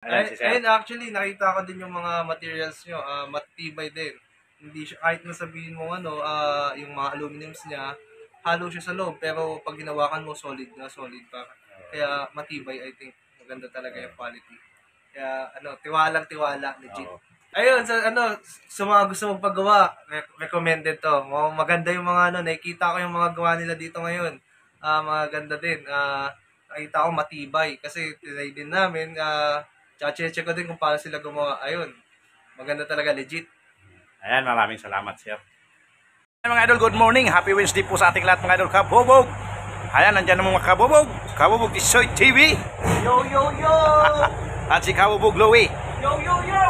Ayan si Sir. Ayun, actually, nakita ko din yung mga materials nyo, matibay din. Hindi siya, kahit na sabihin mo yung mga aluminums niya, halo siya sa loob, pero pag ginawakan mo, solid pa. Kaya matibay, I think. Maganda talaga yung quality. Kaya, tiwalang-tiwala, legit. Oo. Ayun, sa mga gusto mong paggawa, recommended to. Maganda yung mga nakikita ko yung mga gawa nila dito ngayon. Maganda din. Nakita ko matibay. Kasi tinay din namin, check ko din kung paano sila gumawa. Ayun, maganda talaga, legit. Ayan, maraming salamat, Sir. Ayan, mga idol, good morning. Happy Wednesday po sa ating lahat, mga idol. Kabubog! Ayan, nandyan ang mga kabubog. Kabubog Tisoy TV. Yo, yo, yo! At si Kabubog Louie. Yo, yo, yo!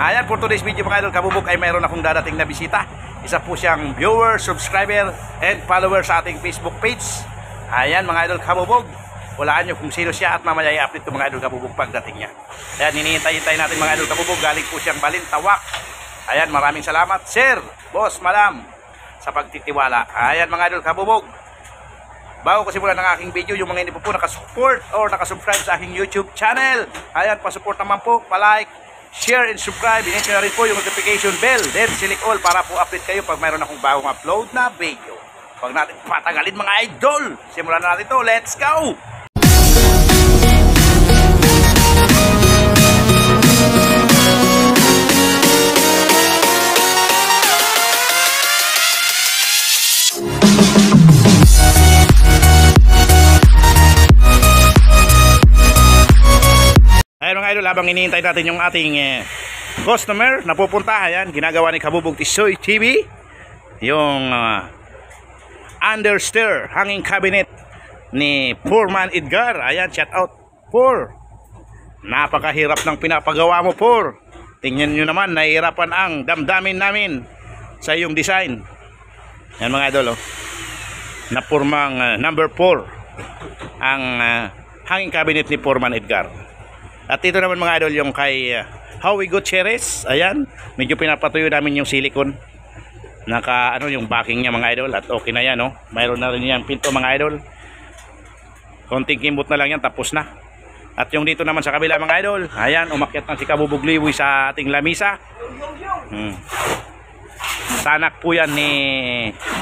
Ayan, for today's video, mga idol, Kabubog, ay mayroon akong dadating na bisita. Isa po siyang viewer, subscriber, and follower sa ating Facebook page. Ayan, mga idol, Kabubog. Walaan nyo kung sino siya at mamaya i-update ko, mga idol, Kabubog, pagdating niya. Ayan, hinihintay-hintay natin, mga idol, Kabubog. Galing po siyang Balintawak. Ayan, maraming salamat, sir, boss, madam, sa pagtitiwala. Ayan, mga idol, Kabubog. Bago ko simulan ng aking video, yung mga hindi po nakasupport or nakasubscribe sa aking YouTube channel, ayan, pasupport naman po, palike, share, and subscribe. Hinihintay nyo na rin po yung notification bell, then select all para po update kayo pag mayroon akong bagong upload na video. Huwag natin patagalin, mga idol. Simulan na natin to. Let's go! Ayan, mga idol, habang hinihintay natin yung ating customer na pupunta, ayan, ginagawa ni Kabubog Tisoy TV yung understair hanging cabinet ni Foreman Edgar. Ayan, shout out Por. Napakahirap ng pinapagawa mo, Por. Tingnan nyo naman, nahihirapan ang damdamin namin sa iyong design. Ayan, mga idol, na Formang number 4 ang hanging cabinet ni Foreman Edgar. At ito naman, mga idol, yung kay Howie Gutierrez. Ayan, medyo pinapatuyo namin yung silicone. Naka yung backing niya, mga idol, at okay na yan, no? Mayroon na rin yan pinto, mga idol. Konting kimbot na lang yan, tapos na. At yung dito naman sa kabila, mga idol, ayan, umakyat na si Kabubog Louie sa ating lamisa. Sanak po yan ni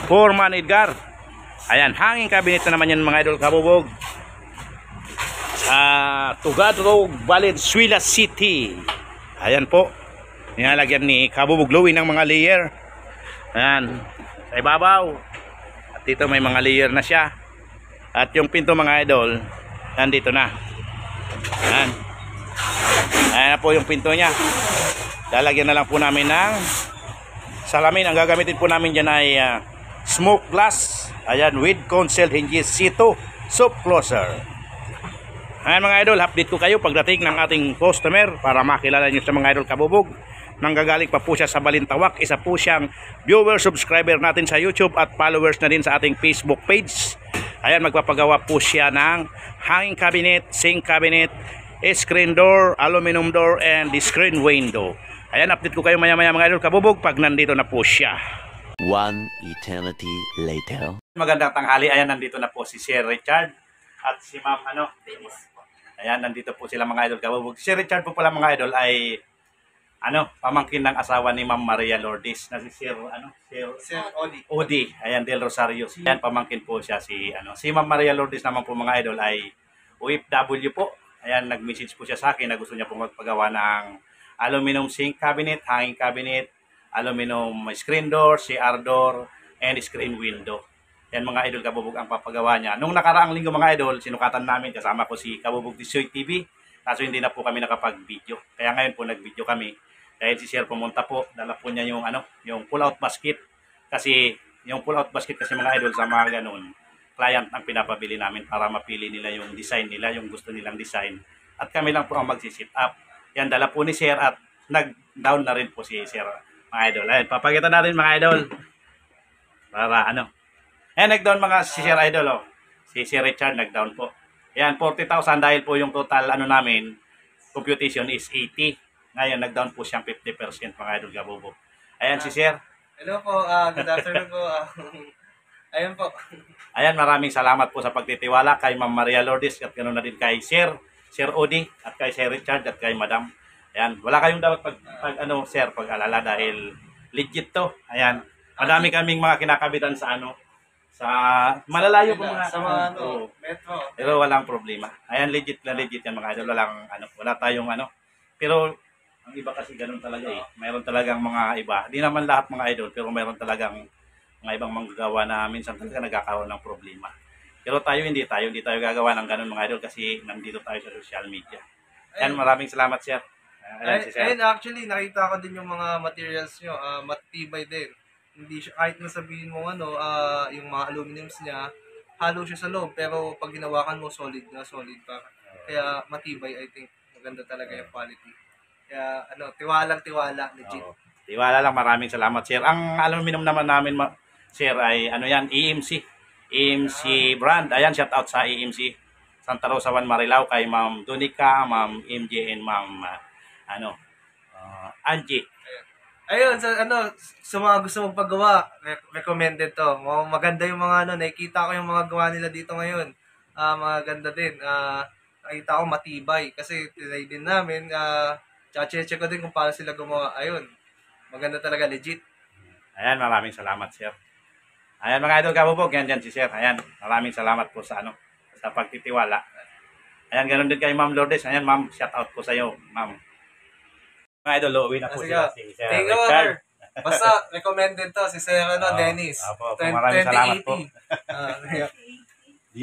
Foreman Edgar. Ayan, hanging cabinet na naman yan, mga idol, Kabubog. Tugadrog, Valenzuela City. Ayan po, nilalagyan ni Kabubog Louie ng mga layer. Ayan, sa ibabaw. At dito may mga layer na siya. At yung pinto, mga idol, nandito na. Ayan. Ayan na po yung pinto niya. Lalagyan na lang po namin ng salamin. Ang gagamitin po namin dyan ay smoke glass. Ayan, with console hinges C2 soap closer. Ayan, mga idol, update ko kayo pagdating ng ating customer para makilala nyo sa mga idol, Kabubog. Nanggagaling pa po siya sa Balintawak. Isa po siyang viewer, subscriber natin sa YouTube at followers na din sa ating Facebook page. Ayan, magpapagawa po siya ng hanging cabinet, sink cabinet, screen door, aluminum door, and screen window. Ayan, update ko kayo maya-maya, mga idol, Kabubog, pag nandito na po siya. One eternity later. Magandang tanghali. Ayan, nandito na po si Sir Richard at si Ma'am Ayan, nandito po sila, mga idol, Kabubog. Si Richard po pala, mga idol, ay pamangkin ng asawa ni Ma'am Maria Lourdes na si Sir Odi. Ayan, Del Rosario. Ayan, pamangkin po siya si Ma'am Maria Lourdes naman po, mga idol, ay OFW po. Ayan, nag-message po siya sa akin na gusto niya po magpagawa ng aluminum sink cabinet, hanging cabinet, aluminum screen door, CR door, and screen window. Yan, mga idol, Kabubog ang papagawa niya. Nung nakaraang linggo, mga idol, sinukatan namin, kasama ko si Kabubog Tisoy TV. Kaso hindi na po kami nakapag-video. Kaya ngayon po nag-video kami. Dahil si Sir pumunta po, dala po niya yung pull-out basket. Kasi yung pull-out basket kasi, mga idol, sa mga ganun, client ang pinapabili namin para mapili nila yung design nila, yung gusto nilang design. At kami lang po ang magsisit up. Yan, dala po ni Sir at nag-down na rin po si Sir, mga idol. Ayan, papakita natin, mga idol. Para Ayan, nag-down si Sir Idol, si Sir Richard nag-down po. Ayan, 40,000 dahil po yung total namin, computation is 80. Ngayon, nag-down po siyang 50%, mga idol, Kabubog. Ayan, si Sir. Hello po, good afternoon po. Ayun po. Ayan, maraming salamat po sa pagtitiwala kay Ma'am Maria Lourdes at ganoon na din kay Sir Sir Odi at kay Sir Richard at kay Madam. Ayan, wala kayong dapat sir, pag-alala dahil legit to. Ayan, madami kaming mga kinakabitan sa sa malalayo po mga Sa mga oo. metro. Pero walang problema. Ayan, legit na legit yan mga idol. Walang wala tayong Pero ang iba kasi ganun talaga eh. Mayroon talagang mga iba. Hindi naman lahat mga idol, pero mayroon talagang mga ibang manggagawa na minsan talaga nagkakaroon ng problema. Pero hindi tayo gagawa ng ganun mga idol kasi nandito tayo sa social media. Ayan, maraming salamat sir. Ayan, si sir. Ayun, actually, nakita ko din yung mga materials nyo, matibay din. Hindi siya, kahit na sabihin mo yung mga aluminums niya, halo siya sa loob, pero pag hinawakan mo, solid pa. Kaya matibay, I think, maganda talaga yung quality. Kaya, tiwalang-tiwala, legit. Oo. Tiwala lang, maraming salamat sir. Ang aluminum naman namin sir ay EMC. EMC brand. Ayan, shout out sa EMC. Santa Rosa 1 Marilao kay Ma'am Donica, Ma'am MJ, and Ma'am Angie. Ayun, sa mga gusto mong paggawa, recommended to. Maganda yung mga nakikita ko yung mga gawa nila dito ngayon. Maganda din. Nakita ko matibay kasi tinay din namin. Check ko din kung paano sila gumawa. Ayun, maganda talaga, legit. Ayan, maraming salamat sir. Ayan mga idol kabubog, yan si sir. Ayan, maraming salamat po sa sa pagtitiwala. Ayan, ganun din kay Ma'am Lourdes. Ayan, ma'am, shout out po sa iyo, ma'am. Mga idol, uwi na po sila si Sir Thank you, Richard. Basta recommended to si Sir Dennis. Apo, maraming salamat po. Di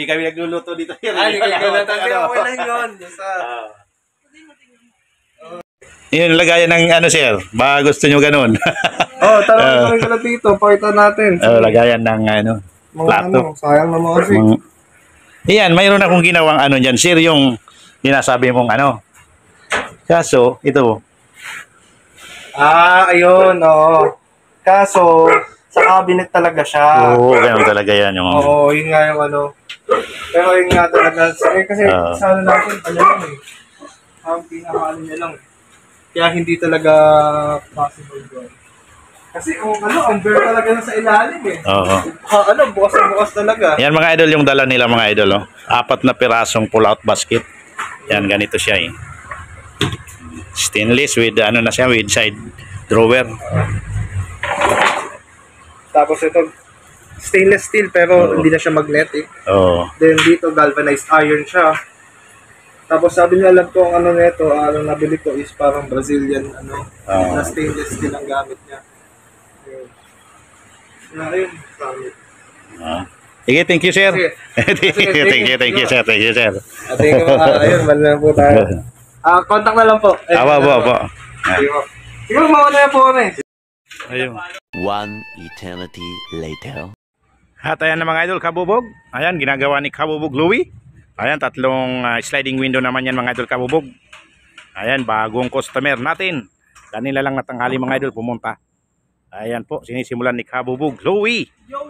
kami nagluluto dito. Di kayo nagluluto. Okay lang yun. Yun, lagayan ng sir. Ba gusto nyo ganun? Tara ka na dito. Pakita natin. Lagayan ng plato. Sayang naman kasi. Iyan, mayroon akong ginawang dyan. Sir, yung dinasabi mong Kaso, ito. Ayun, oo. Kaso, sa cabinet talaga siya. Oo, ganun talaga yan. Oo, yun nga yung Pero yun nga talaga. Kasi sa natin, lang eh. Ang pinaka niya lang. Kaya hindi talaga possible doon. Kasi ang bare talaga na sa ilalim eh. Oo. Bukas na bukas talaga. Yan mga idol, yung dala nila mga idol. 4 na pirasong pull-out basket. Yan, ganito siya eh. Stainless with with side drawer. Tapos ito, stainless steel pero hindi na siya magnetic. Oo. Then dito, galvanized iron siya. Tapos sabi niya lang ko ang nito, nabili ko is parang Brazilian na stainless steel ang gamit niya. Ayun. Sige, thank you sir. Sige. Thank you sir. Ayun, mali na po tayo. Contact na lang po. Apo. Siguro mauna na po kami. Ayun. One eternity later. At ayan na mga idol, kabubog. Ayan, ginagawa ni Kabubog Louie. Ayan, 3 sliding window naman yan mga idol kabubog. Ayan, bagong customer natin. Kanila lang natanghali mga idol pumunta. Ayan po, sinisimulan ni Kabubog Louie. Yo!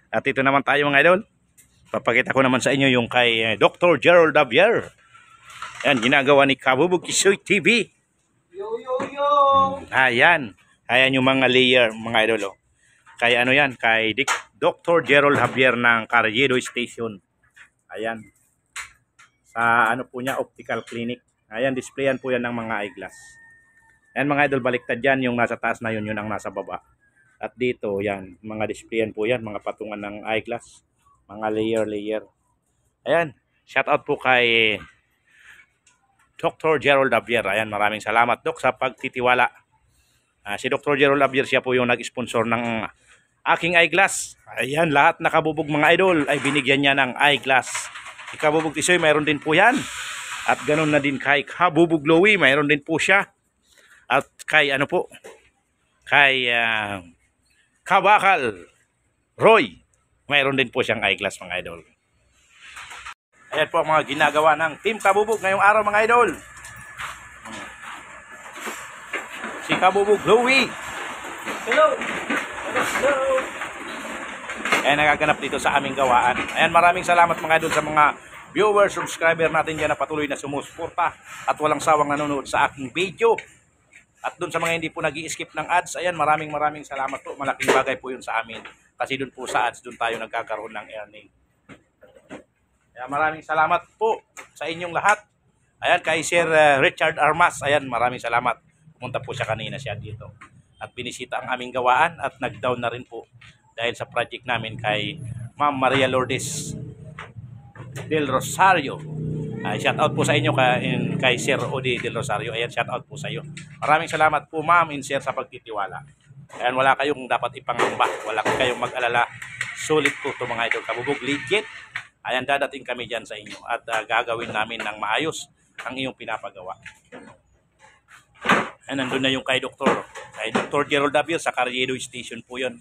At ito naman tayo mga idol. Papakita ko naman sa inyo yung kay Dr. Gerald Javier. Ayan, ginagawa ni Kabubog Kisoy TV. Yo! Ayan. Ayan yung mga layer mga idol. Kay yan, kay Dr. Gerald Javier ng Carriedo Station. Ayan. Sa po niya, optical clinic. Ayan, displayan po yan ng mga eyeglass. Ayan mga idol, baliktad yan. Yung nasa taas na yun ang nasa baba. At dito, yan, mga displayan po yan, mga patungan ng eyeglass. Mga layer. Ayan, shout out po kay Dr. Gerald Javier. Ayan, maraming salamat Doc sa pagtitiwala. Si Dr. Gerald Javier, siya po yung nag-sponsor ng aking eyeglass. Ayan, lahat nakabubog mga idol ay binigyan niya ng eyeglass. Si Kabubog Tisoy, mayroon din po yan. At ganun na din kay Kabubog Louie, mayroon din po siya. At kay kay Kabakal Roy, mayroon din po siyang eyeglass mga idol. Ayan po ang mga ginagawa ng Team Kabubog ngayong araw mga idol. Si Kabubog Louie. Hello! Ayan, nagaganap dito sa aming gawaan. Ayan, maraming salamat mga idol sa mga viewers, subscriber natin dyan na patuloy na sumusuporta at walang sawang nanonood sa aking video. At dun sa mga hindi po nag-i-skip ng ads, ayan, maraming salamat po. Malaking bagay po yun sa amin. Kasi dun po sa ads, dun tayo nagkakaroon ng earning. Kaya maraming salamat po sa inyong lahat. Ayan, kay Sir Richard Armas. Ayan, maraming salamat. Pumunta po siya kanina siya dito. At binisita ang aming gawaan at nag-down na rin po dahil sa project namin kay Ma'am Maria Lourdes Del Rosario. Shout out po sa inyo kay Sir Odi Del Rosario. Ayan, shout out po sa iyo. Maraming salamat po ma'am and sir sa pagtitiwala. Ayan, wala kayong dapat ipangamba. Wala kayong mag-alala. Sulit po ito mga idol kabubog. Legit. Ayan, dadating kami dyan sa inyo at gagawin namin ng maayos ang iyong pinapagawa. Ayan, nandun na yung kay Dr. Gerald Javier sa Carriedo Station po yun.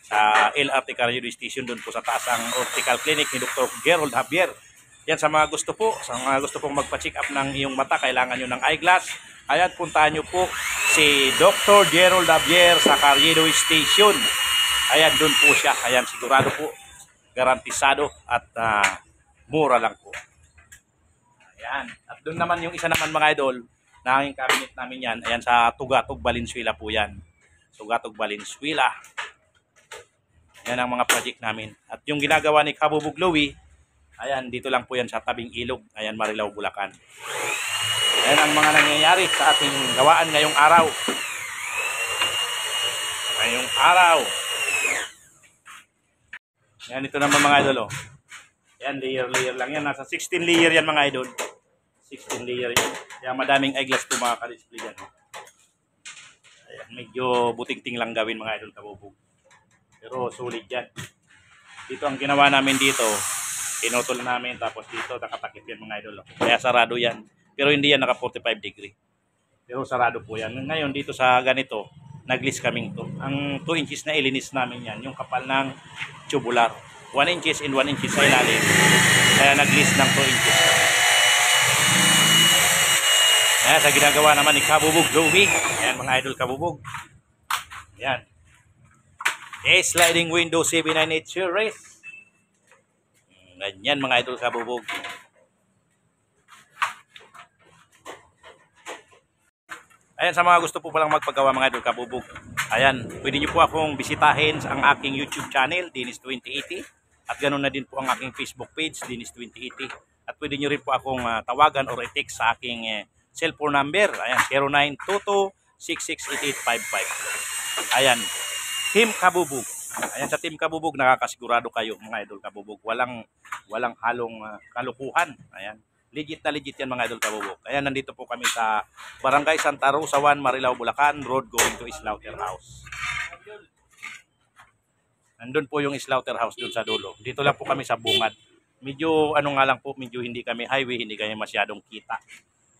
Sa LRT Carriedo Station, doon po sa taas ang optical clinic ni Dr. Gerald Javier. Yan, sa mga gusto pong magpa-check up ng iyong mata, kailangan nyo ng eyeglass. Ayan, puntahan nyo po si Dr. Gerald Javier sa Carriedo Station. Ayan, doon po siya. Ayan, sigurado po, garantisado at mura lang po. Ayan, at doon naman yung isa naman mga idol, na ang cabinet namin yan. Ayan, sa Tugatog, Valenzuela po yan. Tugatog, Valenzuela. Yan ang mga project namin. At yung ginagawa ni Kabubog Louie, ayan, dito lang po yan sa tabing ilog. Ayan, Marilao, Bulacan. Ayan ang mga nangyayari sa ating gawaan ngayong araw. Ngayong araw. Yan, ito naman mga idol. Oh. Yan, layer lang yan. Nasa 16 layer yan mga idol. 16 layer yan. Kaya madaming eyeglass po mga ka-display yan. Ayan, medyo buting-ting lang gawin mga idol Kabubog. Pero sulit yan. Dito ang ginawa namin dito, pinutol namin tapos dito nakatakip yan mga idol. Kaya sarado yan. Pero hindi yan naka 45 degree. Pero sarado po yan. Ngayon dito sa ganito, nag-list kaming to. Ang 2 inches na ilinis namin yan. Yung kapal ng tubular. 1 inches and 1 inches sa ilalim. Kaya nag-list ng 2 inches. Kaya sa ginagawa naman ni Kabubog Louie. Ayan mga idol Kabubog. Ayan. Sliding window 798 series. Ganyan mga idol Kabubog. Ayan, sa mga gusto po palang magpagawa mga idol Kabubog. Ayan, pwede nyo po akong bisitahin sa ang aking YouTube channel, Dennis 2080. At ganoon na din po ang aking Facebook page, Dennis 2080. At pwede nyo rin po akong tawagan or i-text sa aking cellphone number. Ayan, 0922-668855. Ayan. Team Kabubog. Ayan, sa Team Kabubog nakakasigurado kayo mga idol Kabubog. Walang halong kalukuhan. Ayan. Legit na legit yan mga idol Kabubog. Ayan, nandito po kami sa Barangay Santa Rosa 1, Marilao, Bulacan, road going to Slaughterhouse. Nandun po yung Slaughterhouse dun sa dulo. Dito lang po kami sa bungad. Medyo ano nga lang po, medyo hindi kami highway, hindi kami masyadong kita.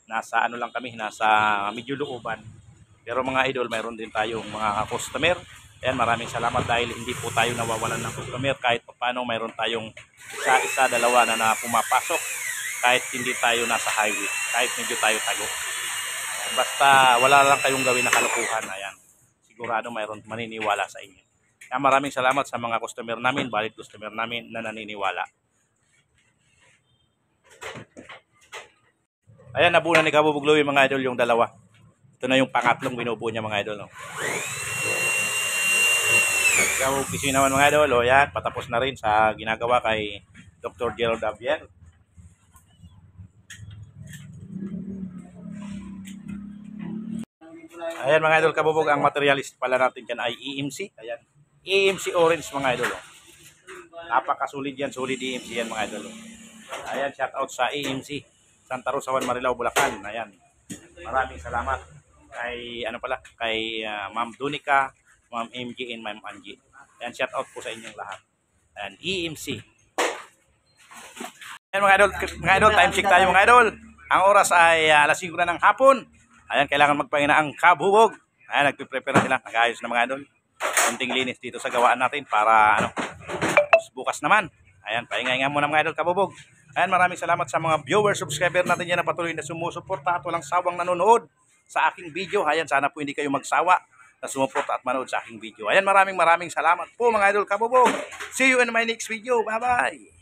Nasa ano lang kami, nasa medyo looban. Pero mga idol, mayroon din tayong mga customer. Ayan, maraming salamat dahil hindi po tayo nawawalan ng customer. Kahit paano mayroon tayong isa, dalawa na pumapasok. Kahit hindi tayo nasa highway. Kahit medyo tayo tago. Ayan, basta wala lang kayong gawin na kalokohan. Ayan, sigurado mayroon maniniwala sa inyo. Kaya maraming salamat sa mga customer namin, valid customer namin na naniniwala. Ayan, nabuo na ni Kabubog Louie mga idol yung dalawa. Ito na yung pangatlong binubuo niya mga idol. No? Kabubog Louie naman mga idol. O yan, patapos na rin sa ginagawa kay Dr. Gerald Javier. Ayan mga idol Kabubog, ang materialist pala natin dyan ay EMC. Ayan, EMC Orange mga idol. Napakasolid yan, solid EMC yan mga idol. Ayan, shout out sa EMC. Santa Rosa 1, Marilao, Bulacan. Ayan. Maraming salamat kay kay Ma'am Dunica, Ma'am MG and Ma'am Angie. Ayan, shout out po sa inyong lahat. Ayan, EMC. Ayan mga idol, time check tayo mga idol. Ang oras ay alas 5 na ng hapon. Ayan, kailangan magpahinga ang Kabubog. Ayan, nagpe-prepare na sila. Nag-ayos na mga idol. Kunting linis dito sa gawaan natin para bukas naman. Ayan, pahinga-hinga muna mga idol Kabubog. Ayan, maraming salamat sa mga viewers, subscriber natin yan na patuloy na sumusuporta at walang sawang nanonood sa aking video. Ayan, sana po hindi kayo magsawa na sumuporta at manood sa aking video. Ayan, maraming salamat po mga idol Kabubog. See you in my next video. Bye-bye!